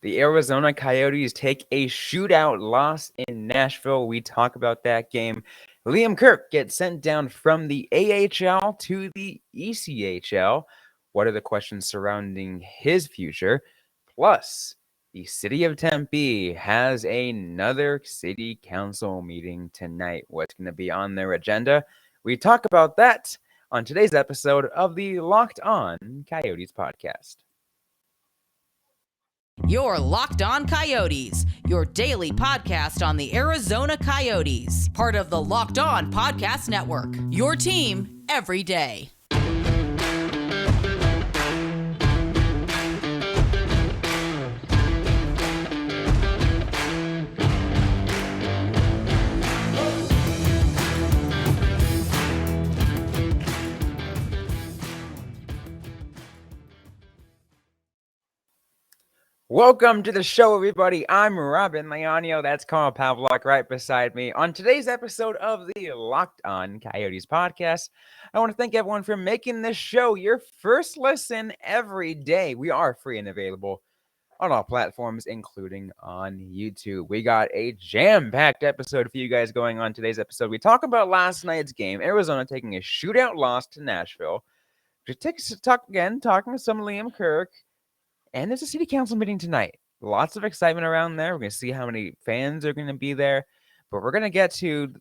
The Arizona Coyotes take a shootout loss in Nashville. We talk about that game. Liam Kirk gets sent down from the AHL to the ECHL. What are the questions surrounding his future? Plus, the city of Tempe has another city council meeting tonight. What's going to be on their agenda? We talk about that on today's episode of the Locked On Coyotes podcast. You're Locked On Coyotes, your daily podcast on the Arizona Coyotes, part of the Locked On Podcast Network, your team every day. Welcome to the show, everybody. I'm Robyn Leonio. That's Carl Pavlok right beside me. On today's episode of the Locked On Coyotes podcast, I want to thank everyone for making this show your first listen every day. We are free and available on all platforms, including on YouTube. We got a jam-packed episode for you guys going on today's episode. We talk about last night's game, Arizona taking a shootout loss to Nashville. Talking with some Liam Kirk. And there's a city council meeting tonight. Lots of excitement around there. We're going to see how many fans are going to be there. But we're going to get to,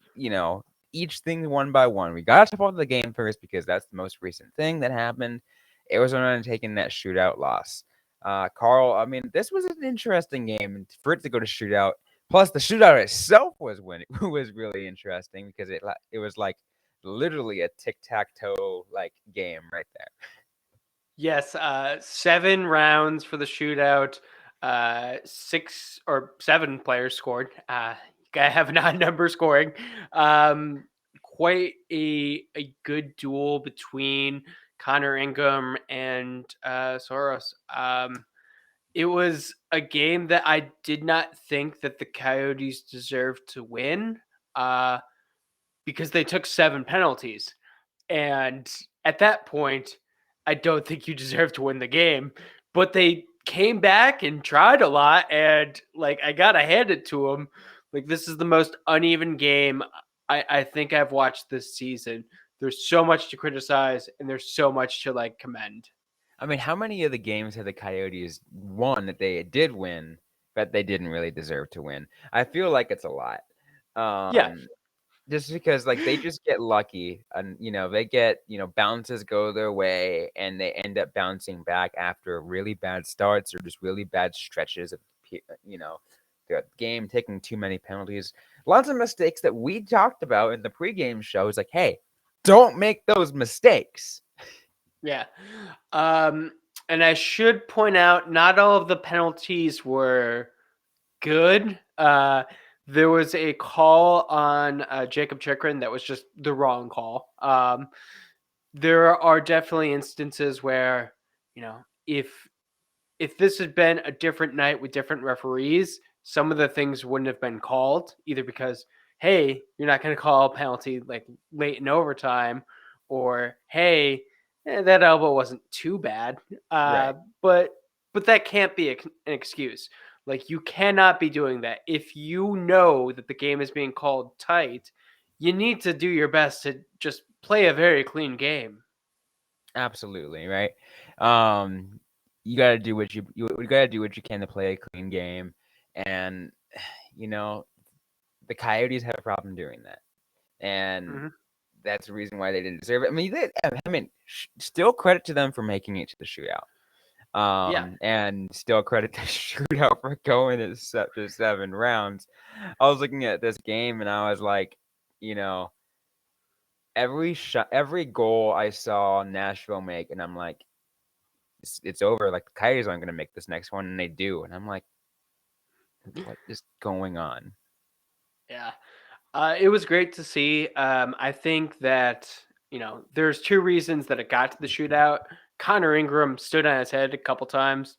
each thing one by one. We got to talk about the game first because that's the most recent thing that happened. Arizona taking that shootout loss. Carl, I mean, this was an interesting game for it to go to shootout. Plus, the shootout itself was really interesting because it was like literally a tic-tac-toe game right there. Yes, 7 rounds for the shootout. 6 or 7 players scored. Gotta have an odd number scoring. Quite a good duel between Connor Ingram and Soros. It was a game that I did not think that the Coyotes deserved to win because they took 7 penalties. And at that point, I don't think you deserve to win the game, but they came back and tried a lot, and I gotta hand it to them. This is the most uneven game I think I've watched this season. There's so much to criticize, and there's so much to commend. I mean, how many of the games have the Coyotes won that they did win, but they didn't really deserve to win? I feel like it's a lot. Yeah. Just because they just get lucky and they get bounces go their way and they end up bouncing back after really bad starts or just really bad stretches of the game, taking too many penalties, lots of mistakes that we talked about in the pregame show. It's like, hey, don't make those mistakes. Yeah. And I should point out, not all of the penalties were good. There was a call on Jacob Chikrin that was just the wrong call. There are definitely instances where, if this had been a different night with different referees, some of the things wouldn't have been called, either because, hey, you're not going to call a penalty late in overtime, or hey, that elbow wasn't too bad. Right. But that can't be an excuse. You cannot be doing that. If you know that the game is being called tight, you need to do your best to just play a very clean game. Absolutely, right. You got to do what you got to do what you can to play a clean game, and the Coyotes have a problem doing that, and that's the reason why they didn't deserve it. I mean, still credit to them for making it to the shootout. And still credit to shootout for going to 7 rounds. I was looking at this game and I was like, every goal I saw Nashville make, and I'm like, it's over. The Coyotes aren't going to make this next one, and they do. And I'm like, what is going on? Yeah. It was great to see. I think that, there's 2 reasons that it got to the shootout. Connor Ingram stood on his head a couple times.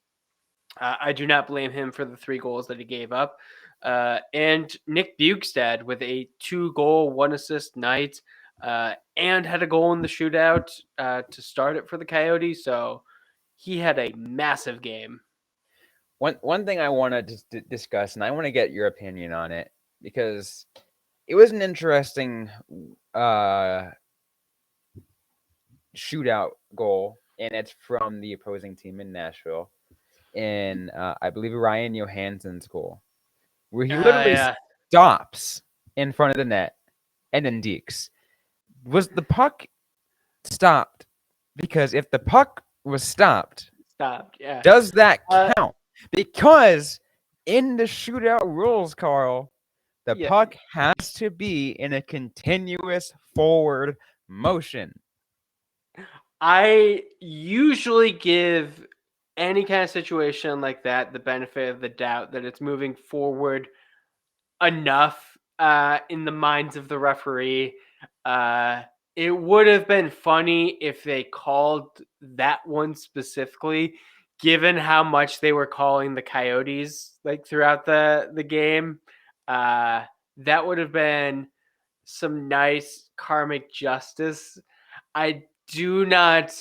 I do not blame him for the 3 goals that he gave up. And Nick Bjugstad with a 2-goal, 1-assist night, and had a goal in the shootout to start it for the Coyotes. So he had a massive game. one thing I want to just discuss, and I want to get your opinion on it because it was an interesting uh, shootout goal, and it's from the opposing team in Nashville, in I believe Ryan Johansson's goal, where he literally Yeah. stops in front of the net and then dekes. Was the puck stopped? Because if the puck was stopped, Stopped. Yeah. does that Uh, count? Because in the shootout rules, Carl, the yeah. puck has to be in a continuous forward motion. I usually give any kind of situation like that the benefit of the doubt that it's moving forward enough in the minds of the referee. Uh, it would have been funny if they called that one specifically, given how much they were calling the Coyotes like throughout the game. That would have been some nice karmic justice. I do not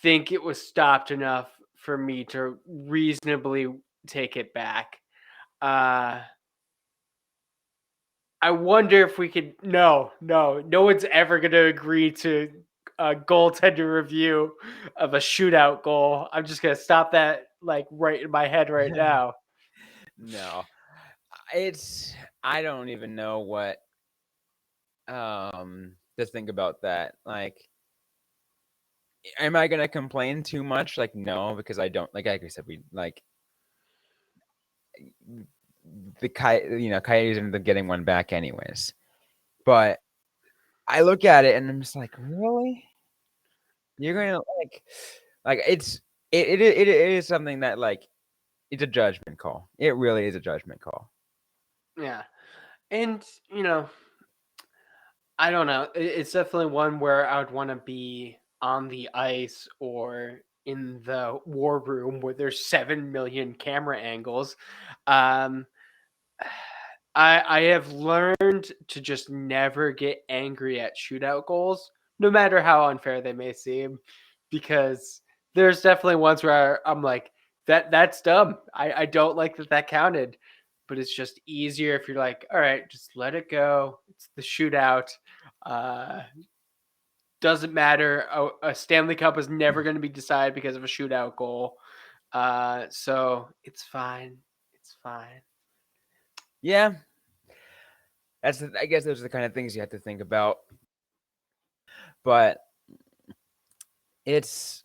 think it was stopped enough for me to reasonably take it back. Uh, I wonder if we could. No one's ever going to agree to a goaltender review of a shootout goal. I'm just going to stop that like right in my head right now. No, I don't even know what to think about that. Like, am I gonna complain too much? Like, no, because I don't like I said, we like Coyotes ended up getting one back anyways. But I look at it and I'm just like, really? You're gonna like it is something that like it's a judgment call. It really is a judgment call. Yeah. And, I don't know. It's definitely one where I would want to be on the ice or in the war room where there's 7 million camera angles. Um, I have learned to just never get angry at shootout goals, no matter how unfair they may seem, because there's definitely ones where I'm like, that's dumb. I don't like that counted, but it's just easier if you're like, all right, just let it go. It's the shootout. Uh, doesn't matter. A Stanley Cup is never going to be decided because of a shootout goal. So it's fine. It's fine. Yeah, I guess those are the kind of things you have to think about. But it's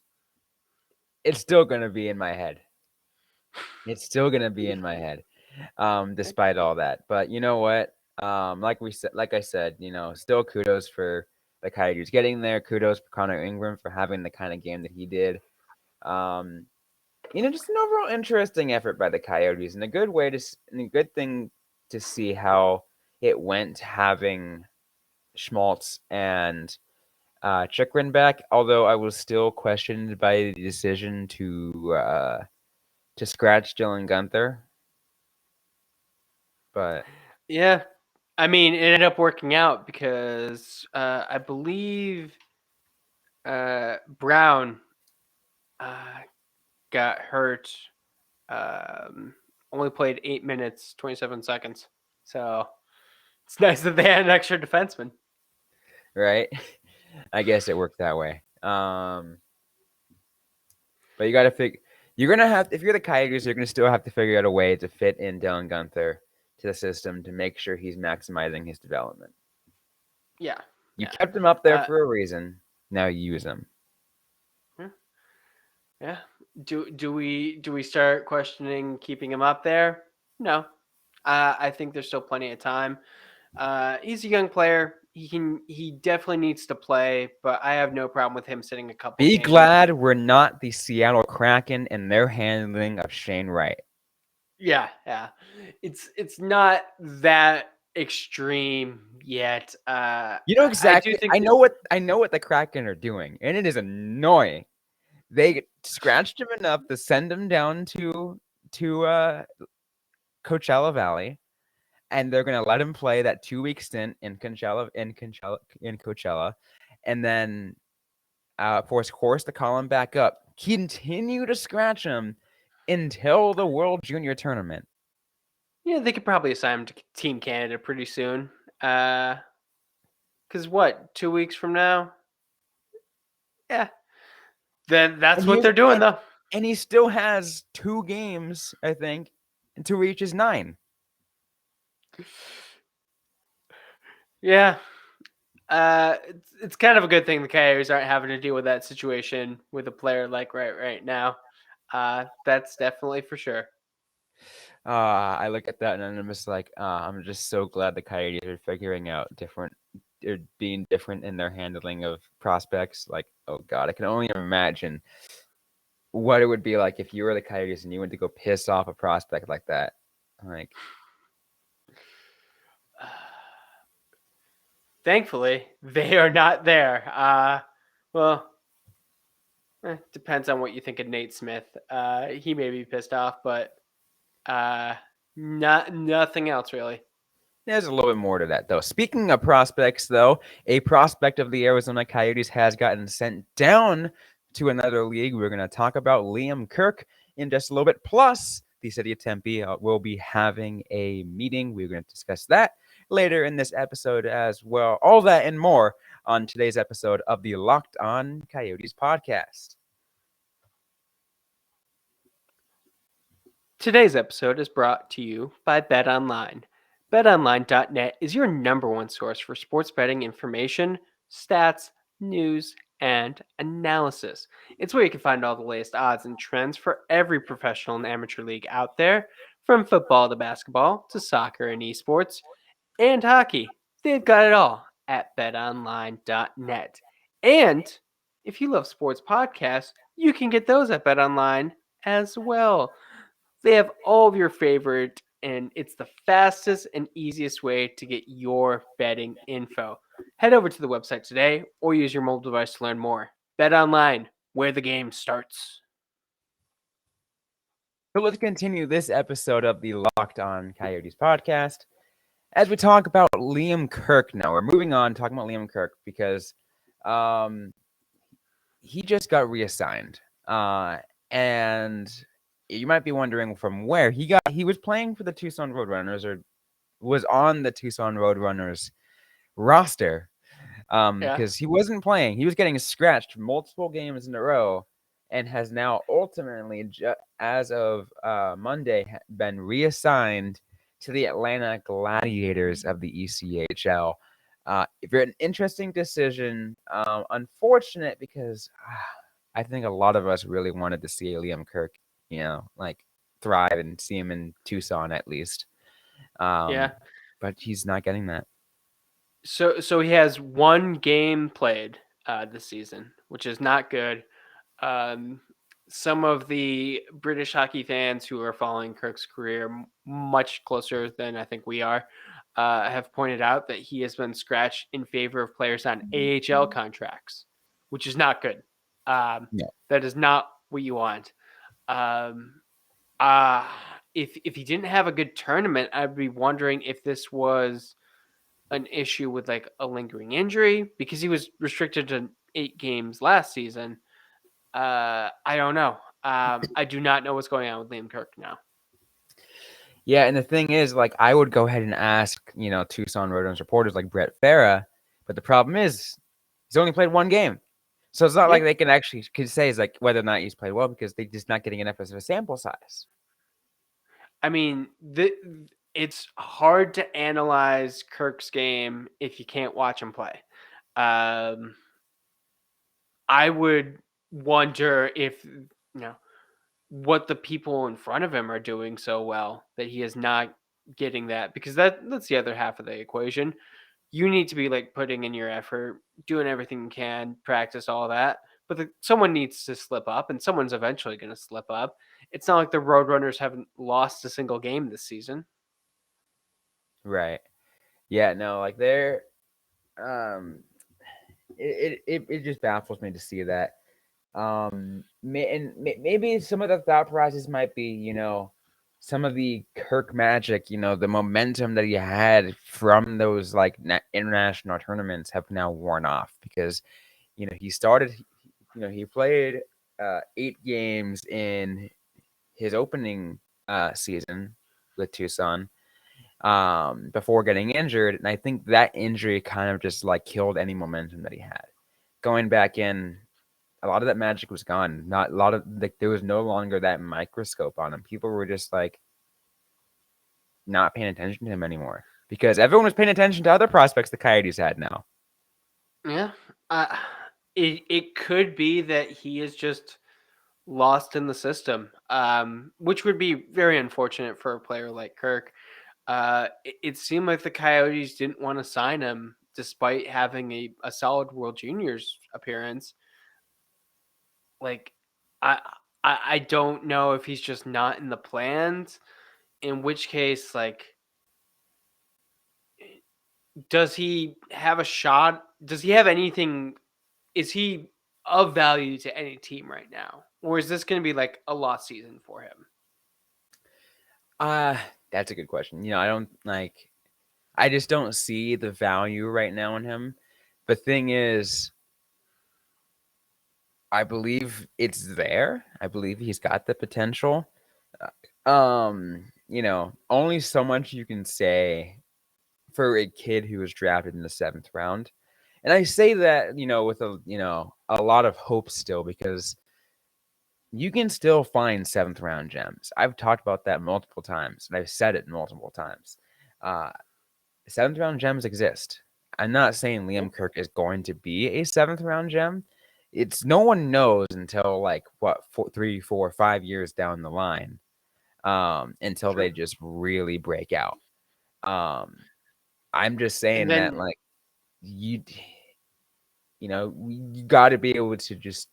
still gonna be in my head. It's still gonna be in my head, despite all that. But you know what? Like I said, still kudos for the Coyotes getting there. Kudos for Connor Ingram for having the kind of game that he did. Um, just an overall interesting effort by the Coyotes, and a good way and a good thing to see how it went having Schmaltz and Chikrin back. Although I was still questioned by the decision to scratch Dylan Gunther, but Yeah. I mean, it ended up working out because I believe Brown uh, got hurt. Only played 8 minutes, 27 seconds. So it's nice that they had an extra defenseman. right, I guess it worked that way. But you got to figure. You're gonna have if you're the Coyotes, you're gonna still have to figure out a way to fit in Dylan Gunther to the system to make sure he's maximizing his development. Yeah. You Yeah. kept him up there Uh, for a reason. Now use him. yeah. Do we start questioning keeping him up there? No. I think there's still plenty of time. He's a young player. He definitely needs to play, but I have no problem with him sitting a couple Be games. glad we're not the Seattle Kraken and their handling of Shane Wright. Yeah, yeah. It's not that extreme yet. You know I do exactly. think I know what the Kraken are doing, and it is annoying. They scratched him enough to send him down to Coachella Valley, and they're gonna let him play that 2 week stint in Coachella, and then force Horst to call him back up. Continue to scratch him until the World Junior Tournament. Yeah, they could probably assign him to Team Canada pretty soon. Because what, 2 weeks from now? Yeah. Then that's what they're doing, though. And he still has 2 games, I think, to reach his 9. Yeah. It's kind of a good thing the Coyotes aren't having to deal with that situation with a player like right now. That's definitely for sure. I look at that and I'm just like, I'm just so glad the Coyotes are figuring out they're being different in their handling of prospects. Like, oh God, I can only imagine what it would be like if you were the Coyotes and you went to go piss off a prospect like that. Like, Thankfully, they are not there. Well, depends on what you think of Nate Smith. He may be pissed off, but nothing else really. there's a little bit more to that, though. Speaking of prospects, though, a prospect of the Arizona Coyotes has gotten sent down to another league. We're going to talk about Liam Kirk in just a little bit. Plus, the city of Tempe will be having a meeting. We're going to discuss that later in this episode as well. All that and more on today's episode of the Locked On Coyotes podcast. Today's episode is brought to you by BetOnline. BetOnline.net is your number one source for sports betting information, stats, news, and analysis. It's where you can find all the latest odds and trends for every professional and amateur league out there, from football to basketball to soccer and esports and hockey. They've got it all at betonline.net. And if you love sports podcasts, you can get those at BetOnline as well. They have all of your favorite, and it's the fastest and easiest way to get your betting info. Head over to the website today or use your mobile device to learn more. Bet online, where the game starts. So let's continue this episode of the Locked On Coyotes podcast as we talk about Liam Kirk now. We're moving on, talking about Liam Kirk, because he just got reassigned. And you might be wondering from where he was playing for the Tucson Roadrunners, or was on the Tucson Roadrunners roster. Because he wasn't playing. He was getting scratched multiple games in a row and has now ultimately, as of Monday, been reassigned to the Atlanta Gladiators of the ECHL. An interesting decision. Unfortunate because I think a lot of us really wanted to see Liam Kirk, thrive and see him in Tucson at least. But he's not getting that. So he has one game played this season, which is not good. Some of the British hockey fans who are following Kirk's career much closer than I think we are have pointed out that he has been scratched in favor of players on AHL contracts, which is not good. That is not what you want. If he didn't have a good tournament, I'd be wondering if this was an issue with like a lingering injury, because he was restricted to 8 games last season. I don't know. I do not know what's going on with Liam Kirk now. Yeah, and the thing is, I would go ahead and ask, Tucson Roadrunners reporters like Brett Farah, but the problem is he's only played 1 game. So it's not like they can actually say whether or not he's played well, because they're just not getting enough of a sample size. I mean, it's hard to analyze Kirk's game if you can't watch him play. I would wonder if, what the people in front of him are doing so well that he is not getting that, because that's the other half of the equation. You need to be putting in your effort, doing everything you can, practice all that. But someone needs to slip up, and someone's eventually going to slip up. It's not like the Roadrunners haven't lost a single game this season. Right. Yeah, no, they're it just baffles me to see that. And maybe some of the thought process might be, some of the Kirk magic, the momentum that he had from those international tournaments have now worn off, because, he started, he played 8 games in his opening season with Tucson before getting injured, and I think that injury kind of just like killed any momentum that he had. Going back in, a lot of that magic was gone. Not a lot of like there was no longer that microscope on him. People were just like not paying attention to him anymore because everyone was paying attention to other prospects the Coyotes had now. Yeah. It could be that he is just lost in the system, which would be very unfortunate for a player like Kirk. It seemed like the Coyotes didn't want to sign him despite having a solid World Juniors appearance. Like, I, I don't know if he's just not in the plans, in which case, like, does he have a shot? Does he have anything? Is he of value to any team right now? Or is this going to be like a lost season for him? That's a good question. I don't like I just don't see the value right now in him. The thing is, I believe it's there. I believe he's got the potential. Only so much you can say for a kid who was drafted in the 7th round. And I say that, with a lot of hope still because you can still find 7th round gems. I've talked about that multiple times and I've said it multiple times. 7th round gems exist. I'm not saying Liam Kirk is going to be a 7th round gem. It's no one knows until like 3, 4, 5 years down the line, until they just really break out. I'm just saying that like you got to be able to just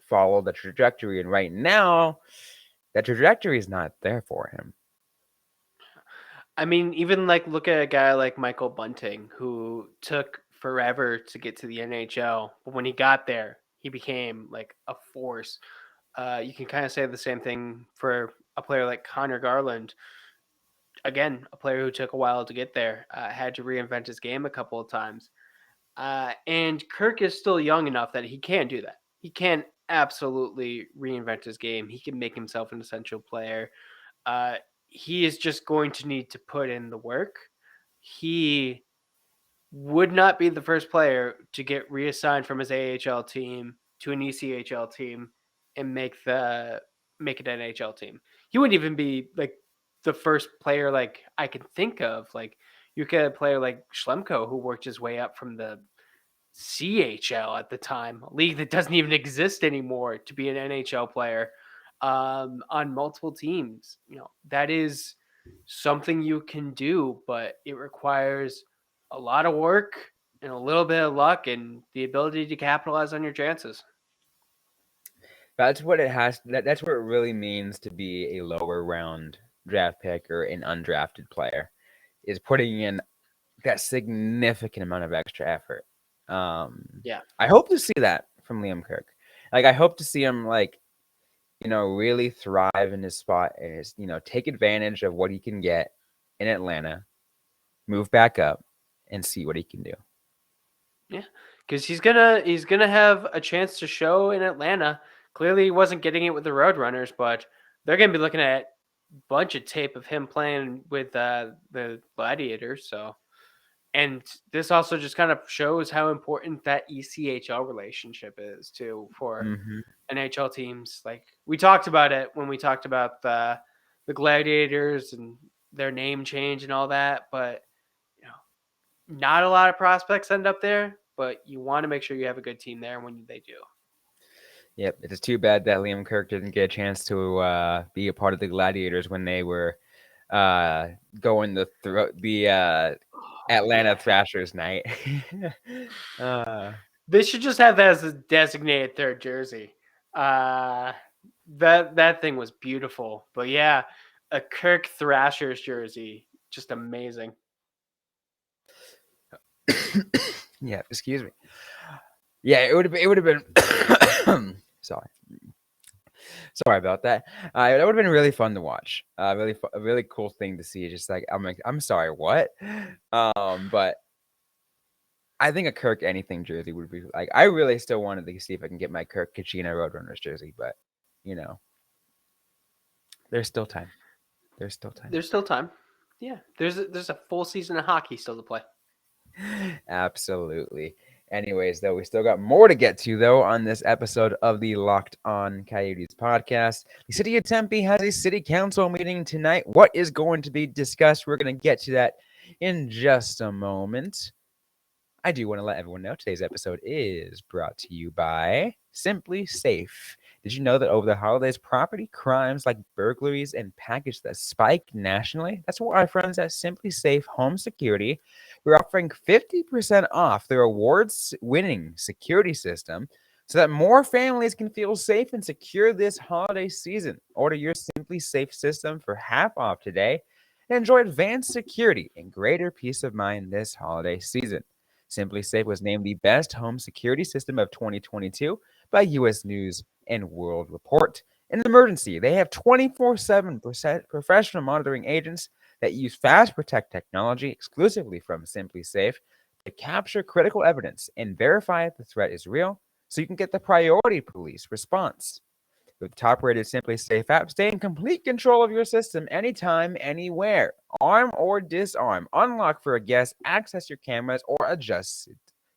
follow the trajectory, and right now that trajectory is not there for him. I mean, even like look at a guy like Michael Bunting, who took forever to get to the NHL, but when he got there, he became like a force. You can kind of say the same thing for a player like Connor Garland. Again, a player who took a while to get there, had to reinvent his game a couple of times. And Kirk is still young enough that he can do that. He can absolutely reinvent his game. He can make himself an essential player. Uh, he is just going to need to put in the work. He would not be the first player to get reassigned from his AHL team to an ECHL team and make it an NHL team. He wouldn't even be like the first player like I can think of. Like you could have a player like Schlemko who worked his way up from the CHL at the time, a league that doesn't even exist anymore, to be an NHL player on multiple teams. That is something you can do, but it requires a lot of work and a little bit of luck and the ability to capitalize on your chances. That's what it has. That's what it really means to be a lower round draft pick or an undrafted player, is putting in that significant amount of extra effort. Yeah. I hope to see that from Liam Kirk. Like, I hope to see him really thrive in his spot and take advantage of what he can get in Atlanta, move back up, and see what he can do. Yeah, because he's gonna have a chance to show in Atlanta. Clearly, he wasn't getting it with the Roadrunners, but they're gonna be looking at a bunch of tape of him playing with the Gladiators. So, and this also just kind of shows how important that ECHL relationship is too for Mm-hmm. NHL teams. Like we talked about it when we talked about the Gladiators and their name change and all that, but not a lot of prospects end up there, but you want to make sure you have a good team there when they do. Yep, it's too bad that Liam Kirk didn't get a chance to be a part of the Gladiators when they were going the Atlanta Thrashers night. They should just have that as a designated third jersey. That thing was beautiful, but yeah, a Kirk Thrashers jersey, just amazing. Yeah, excuse me. Yeah, it would have been sorry about that. That would have been really fun to watch. A really cool thing to see. Just like I'm sorry, what? But I think a Kirk anything jersey would be I really still wanted to see if I can get my Kirk Kachina Roadrunners jersey, but There's still time. There's still time. There's still time. Yeah, there's a full season of hockey still to play. Absolutely. Anyways, though, we still got more to get to, though, on this episode of the Locked On Coyotes podcast. The city of Tempe has a city council meeting tonight. What is going to be discussed? We're going to get to that in just a moment. I do want to let everyone know today's episode is brought to you by SimpliSafe. Did you know that over the holidays, property crimes like burglaries and package thefts spiked nationally? That's why our friends at SimpliSafe Home Security we're offering 50% off their awards-winning security system so that more families can feel safe and secure this holiday season. Order your SimpliSafe system for half off today and enjoy advanced security and greater peace of mind this holiday season. SimpliSafe was named the best home security system of 2022 by U.S. News and World Report. In an emergency, they have 24/7 professional monitoring agents that use Fast Protect technology exclusively from SimpliSafe to capture critical evidence and verify if the threat is real so you can get the priority police response. With the top-rated SimpliSafe app, stay in complete control of your system anytime, anywhere. Arm or disarm, unlock for a guest, access your cameras, or adjust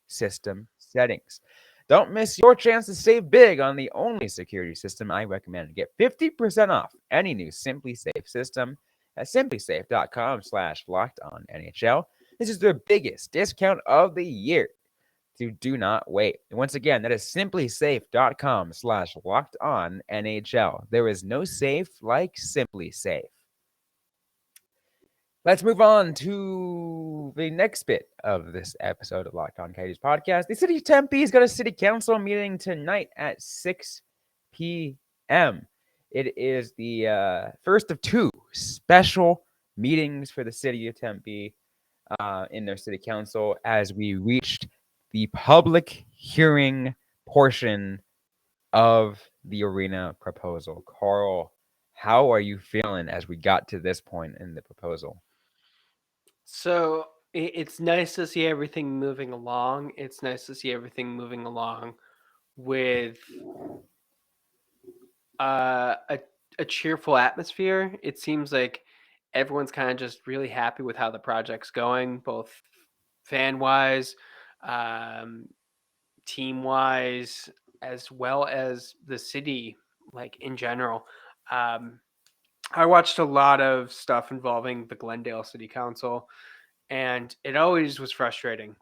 system settings. Don't miss your chance to save big on the only security system I recommend. Get 50% off any new SimpliSafe system at simplisafe.com/lockedonnhl. This is their biggest discount of the year. So do not wait. And once again, that is simplisafe.com/lockedonnhl. There is no safe like SimpliSafe. Let's move on to the next bit of this episode of Locked On Coyotes podcast. The city of Tempe's got a city council meeting tonight at 6 p.m. It is the first of two special meetings for the city of Tempe in their city council as we reached the public hearing portion of the arena proposal. Carl, how are you feeling as we got to this point in the proposal? So it's nice to see everything moving along. It's nice to see everything moving along with a cheerful atmosphere. It seems like everyone's kind of just really happy with how the project's going, both fan wise, team wise, as well as the city, like in general. I watched a lot of stuff involving the Glendale City Council, and it always was frustrating.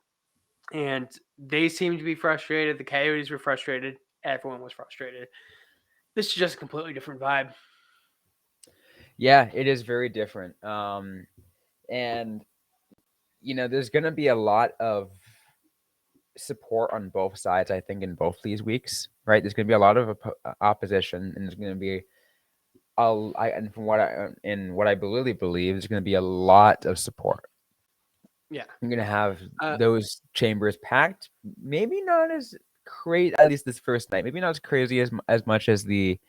And they seemed to be frustrated. The Coyotes were frustrated. Everyone was frustrated. This is just a completely different vibe. Yeah, it is very different. And, there's going to be a lot of support on both sides, I think, in both these weeks, right? There's going to be a lot of opposition, and there's going to be and from what I really believe, there's going to be a lot of support. Yeah, I'm going to have those chambers packed. Maybe not as crazy, at least this first night. Maybe not as crazy as much as the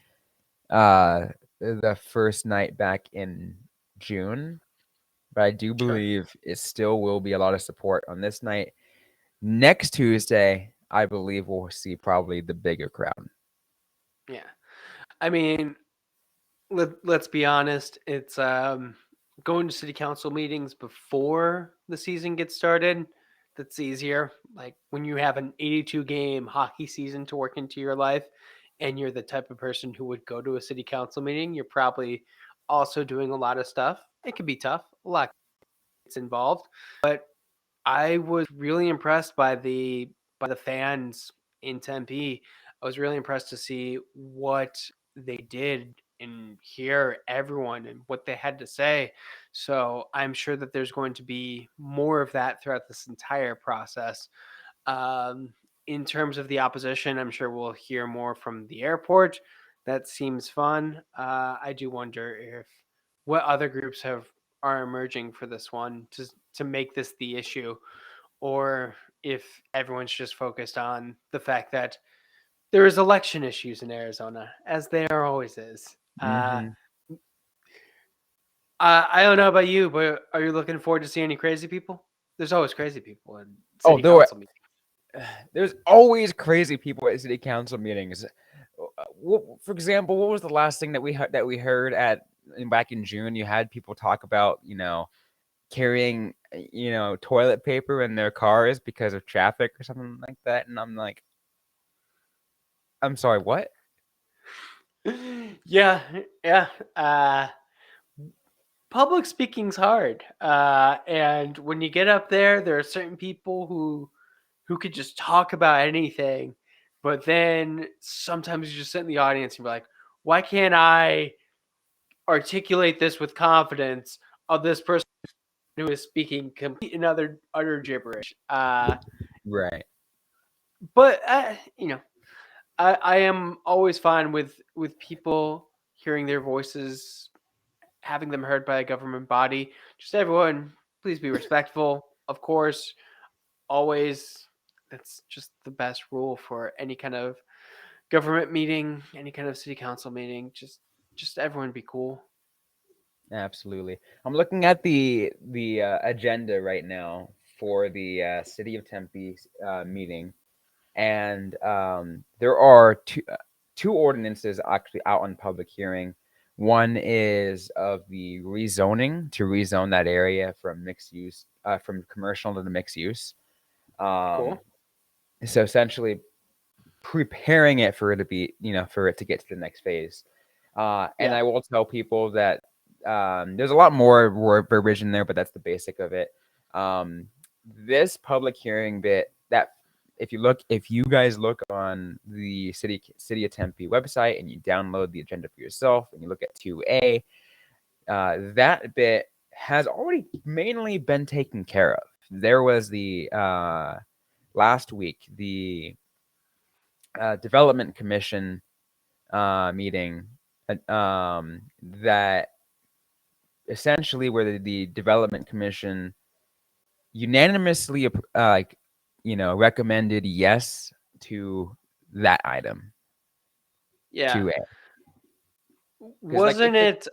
first night back in June, but I do believe it still will be a lot of support on this night. Next Tuesday, I believe we'll see probably the bigger crowd. Yeah. I mean, let's be honest. It's going to city council meetings before the season gets started. That's easier. Like when you have an 82 game hockey season to work into your life and you're the type of person who would go to a city council meeting, you're probably also doing a lot of stuff. It can be tough. A lot gets involved. But I was really impressed by the fans in Tempe. I was really impressed to see what they did and hear everyone and what they had to say. So I'm sure that there's going to be more of that throughout this entire process. In terms of the opposition, I'm sure we'll hear more from the airport. That seems fun. I do wonder if what other groups are emerging for this one to make this the issue, or if everyone's just focused on the fact that there is election issues in Arizona, as there always is. Mm-hmm. I don't know about you, but are you looking forward to seeing any crazy people? There's always crazy people in city council meetings. There's always crazy people at city council meetings. For example, what was the last thing that we heard at back in June, you had people talk about, carrying, toilet paper in their cars because of traffic or something like that. And I'm like, I'm sorry, what? Yeah, yeah. Public speaking's hard, and when you get up there are certain people who could just talk about anything, but then sometimes you just sit in the audience and be like, why can't I articulate this with confidence of this person who is speaking complete and utter gibberish? Right. But I am always fine with people hearing their voices, having them heard by a government body. Just everyone, please be respectful. Of course, always. That's just the best rule for any kind of government meeting, any kind of city council meeting. Just everyone be cool. Absolutely. I'm looking at the agenda right now for the City of Tempe meeting, and there are two ordinances actually out on public hearing. One is of the rezoning to rezone that area from mixed use, from commercial to the mixed use. Um, Cool. so essentially preparing it for it to be, for it to get to the next phase. And Yeah. I will tell people that there's a lot more word verbiage in there, but that's the basic of it. Um, this public hearing bit, that if you guys look on the city of Tempe website and you download the agenda for yourself and you look at 2A, that bit has already mainly been taken care of. There was the last week the development commission meeting, that essentially where the development commission unanimously recommended yes to that item Yeah. 2A. Because like Wasn't it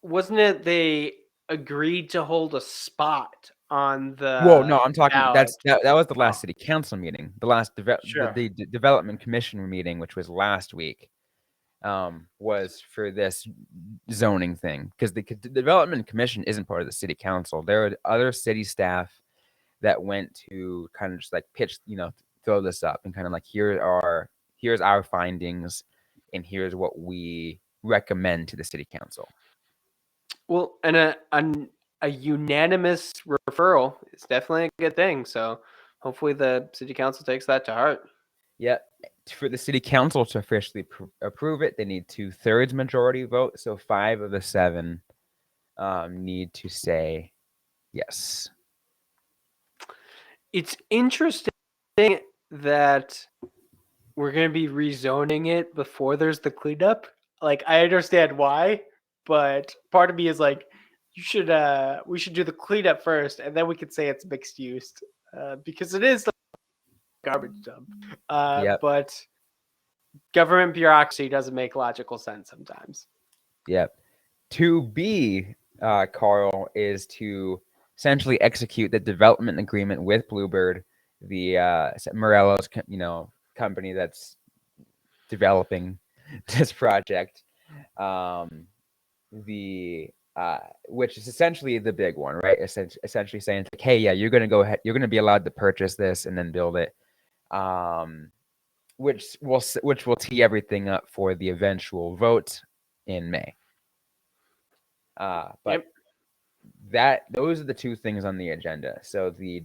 wasn't it they agreed to hold a spot on well, no, the I'm talking ballot? that was the Oh, last city council meeting, the last sure. the development commission meeting, which was last week, was for this zoning thing, because the development commission isn't part of the city council. There are other city staff that went to kind of just like pitch, throw this up and kind of like, here's our findings, and here's what we recommend to the city council. Well, and a unanimous referral is definitely a good thing. So hopefully the city council takes that to heart. Yep. For the city council to officially approve it, they need 2/3 majority vote. So 5 of the 7 need to say yes. It's interesting that we're going to be rezoning it before there's the cleanup. Like, I understand why, but part of me is like, we should do the cleanup first, and then we could say it's mixed use, because it is the garbage dump. Yep. But government bureaucracy doesn't make logical sense sometimes. Yep. To be Carl, is to essentially execute the development agreement with Bluebird, the Morello's company that's developing this project. The which is essentially the big one, right? Essentially saying like, hey, yeah, you're gonna go ahead, you're gonna be allowed to purchase this and then build it. Which will tee everything up for the eventual vote in May. But Yep. those are the two things on the agenda. So the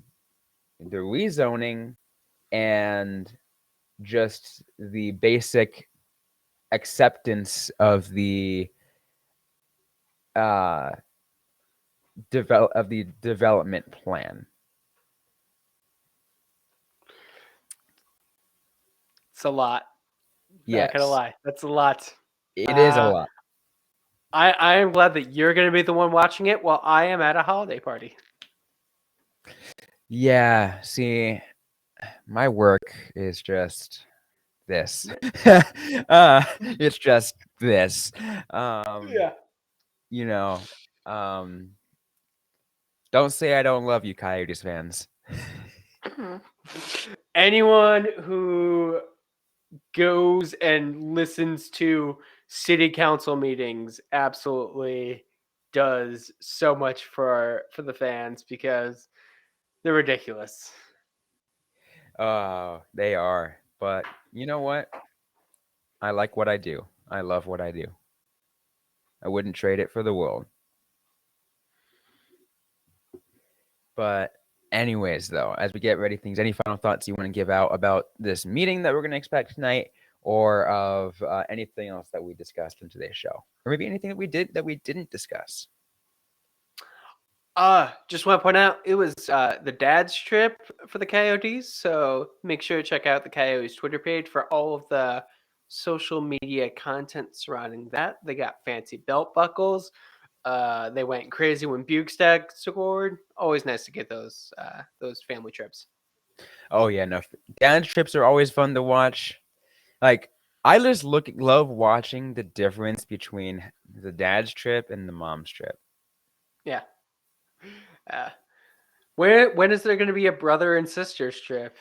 rezoning and just the basic acceptance of the development plan. It's a lot. Not gonna Yes, lie, that's a lot. it is a Uh, lot. I am glad that you're gonna be the one watching it while I am at a holiday party. Yeah, see, my work is just this. It's just this. Um, Yeah. you know, um, don't say I don't love you, Coyotes fans. Anyone who goes and listens to city council meetings absolutely does so much for the fans because they're ridiculous. Oh, they are. But you know what? I like what I do. I love what I do. I wouldn't trade it for the world. But anyways, though, as we get ready things, any final thoughts you want to give out about this meeting that we're going to expect tonight, or of anything else that we discussed in today's show, or maybe anything that we didn't discuss? Just want to point out it was the dad's trip for the Coyotes, so make sure to check out the Coyotes Twitter page for all of the social media content surrounding that. They got fancy belt buckles. They went crazy when Bukestad scored. Always nice to get those family trips. Oh yeah, no, dad trips are always fun to watch. Like I just love watching the difference between the dad's trip and the mom's trip. Yeah. Uh, when is there going to be a brother and sisters trip?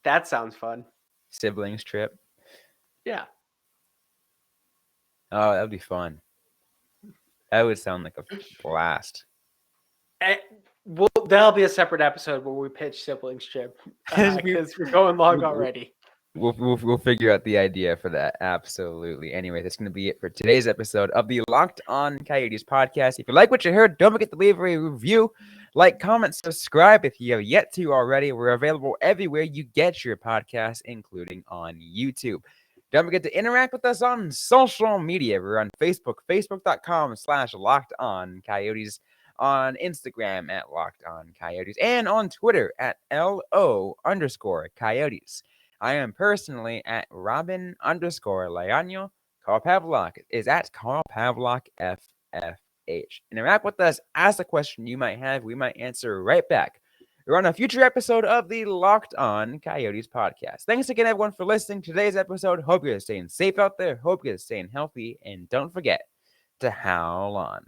That sounds fun. Siblings trip. Yeah. Oh, that would be fun. That would sound like a blast. That'll be a separate episode where we pitch siblings trip because we're going long already. We'll figure out the idea for that. Absolutely. Anyway, that's going to be it for today's episode of the Locked On Coyotes podcast. If you like what you heard, don't forget to leave a review, like, comment, subscribe if you have yet to already. We're available everywhere you get your podcasts, including on YouTube. Don't forget to interact with us on social media. We're on Facebook, facebook.com/LockedOnCoyotes, on Instagram at Locked On Coyotes, and on Twitter at LO_Coyotes. I am personally at Robyn_Leano. Carl Pavlock is at Carl Pavlock FFH. Interact with us, ask a question you might have. We might answer right back. We're on a future episode of the Locked On Coyotes podcast. Thanks again, everyone, for listening to today's episode. Hope you're staying safe out there. Hope you're staying healthy. And don't forget to howl on.